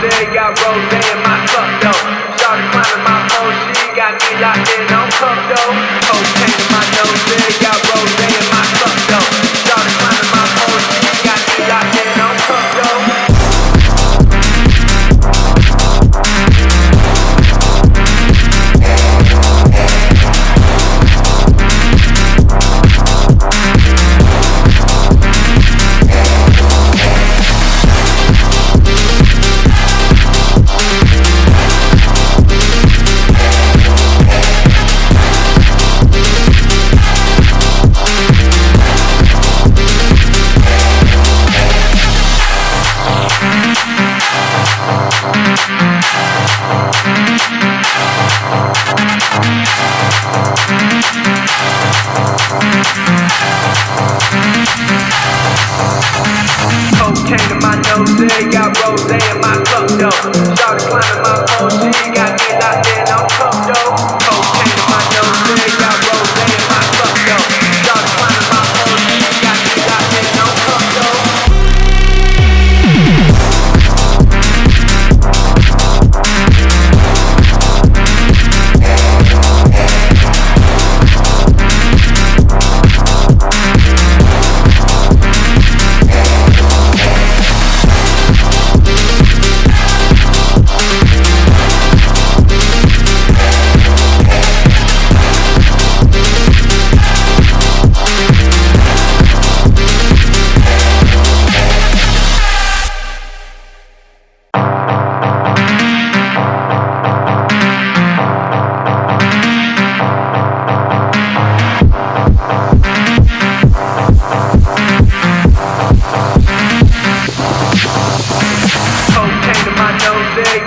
nose, got rose in my cup though. Started climbing my pole, she got me locked in on cup though. Cocaine in my nose, got rose in my cup though. Started climbing my pole, she got me locked in on cup though. Cocaine in my nose, got rose in my cup though. Started climbing my pole, she got me locked in on cup though. Cocaine in my nose, got rose in my cup though. Started climbing my pole, she got me locked in on cup though.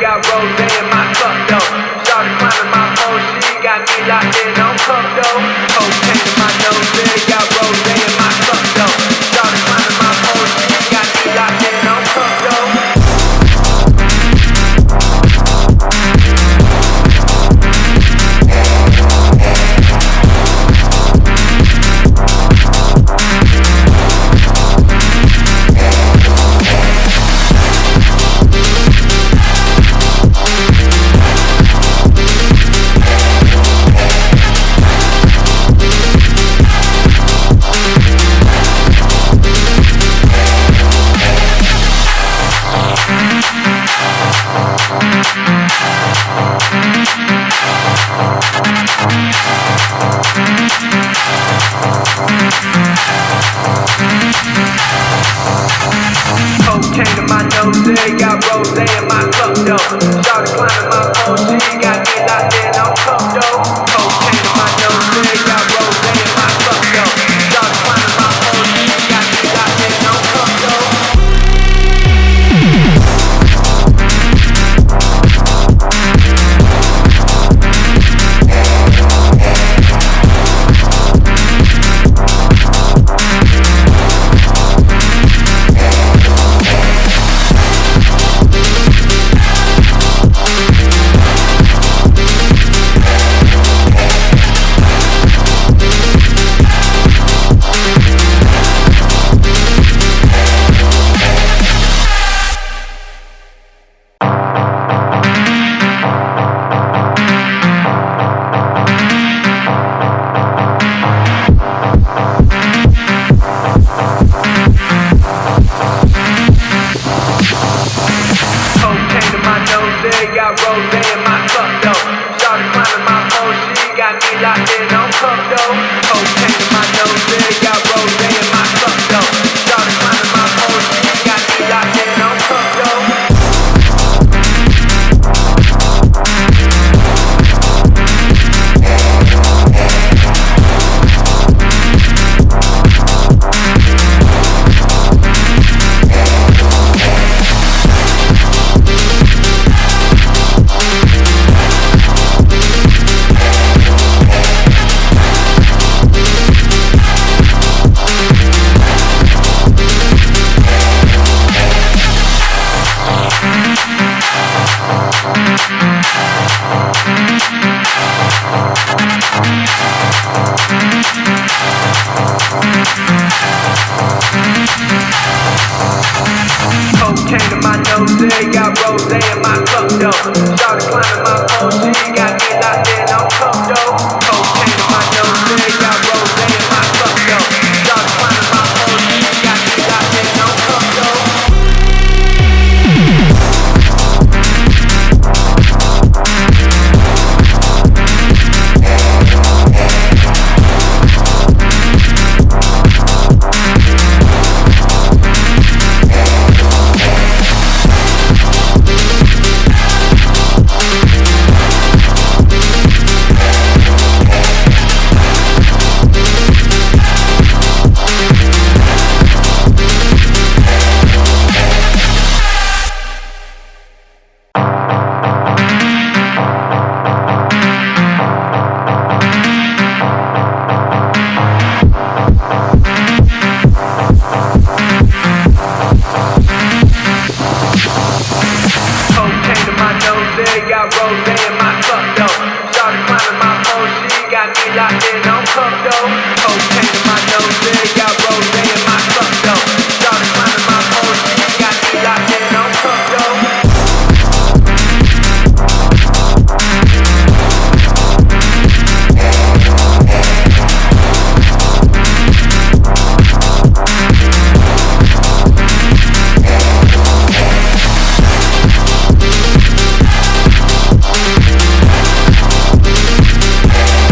Got rose in my cup though. Started climbing my pole, she got me locked in on cup though. Cocaine in my nose, got rose in my cup though. Started climbing my pole, she got me locked in on cup though. Cocaine in my nose, got rose in my cup though. Started climbing my pole, she got me locked in on cup though. Cocaine in my nose, got rose in my cup though. Started climbing my pole, she got me locked in on cup though. Got rose in my cup though. Started climbing my pole, she got me locked in on cup though. Cocaine in my nose, got rose in my cup though. Started climbing my pole, she got me locked in on cup though. my nose, got rose in my cup though. Started climbing my pole, she got me locked in on cup though. Cocaine in my nose, got rose in my cup though. Started climbing my pole, she got me locked in on cup though. Got rose in my cup though. Started climbing my pole, she got me locked in on cup though. Cocaine in my nose, got rose in my cup though. Started climbing my pole, she got me locked in on cup though. Cocaine in my nose,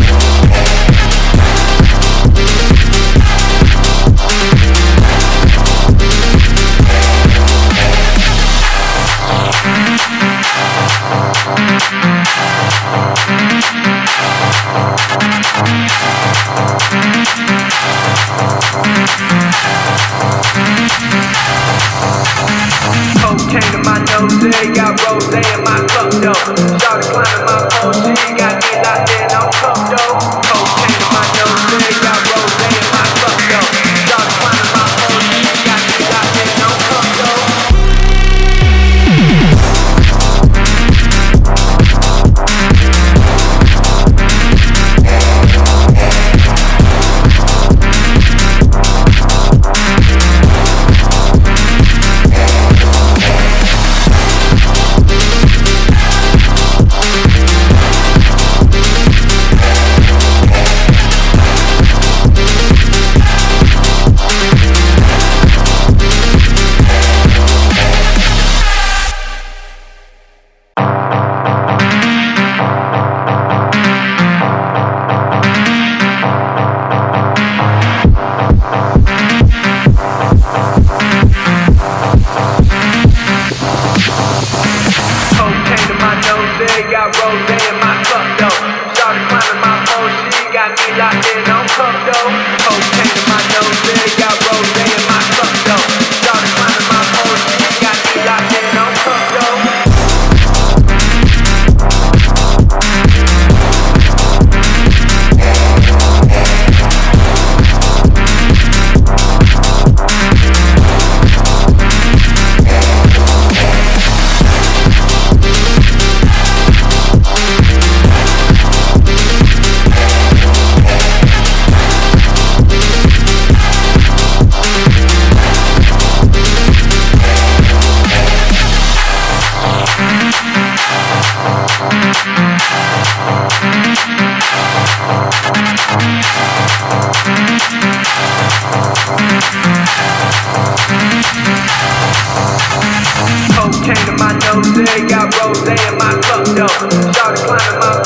got rose in my cup though. Started climbing my pole, she got me locked in on cup though. Cocaine in my nose, got rose in my cup though. Started climbing my pole, she got me locked in on cup though. Got rose in my cup though. Started climbing my pole, she got me locked in on cup though. Cocaine in my nose, got rose in my cup though. Started climbing my pole, she got me locked in on cup though. Cocaine in my nose, got rose in my cup though. Started climbing my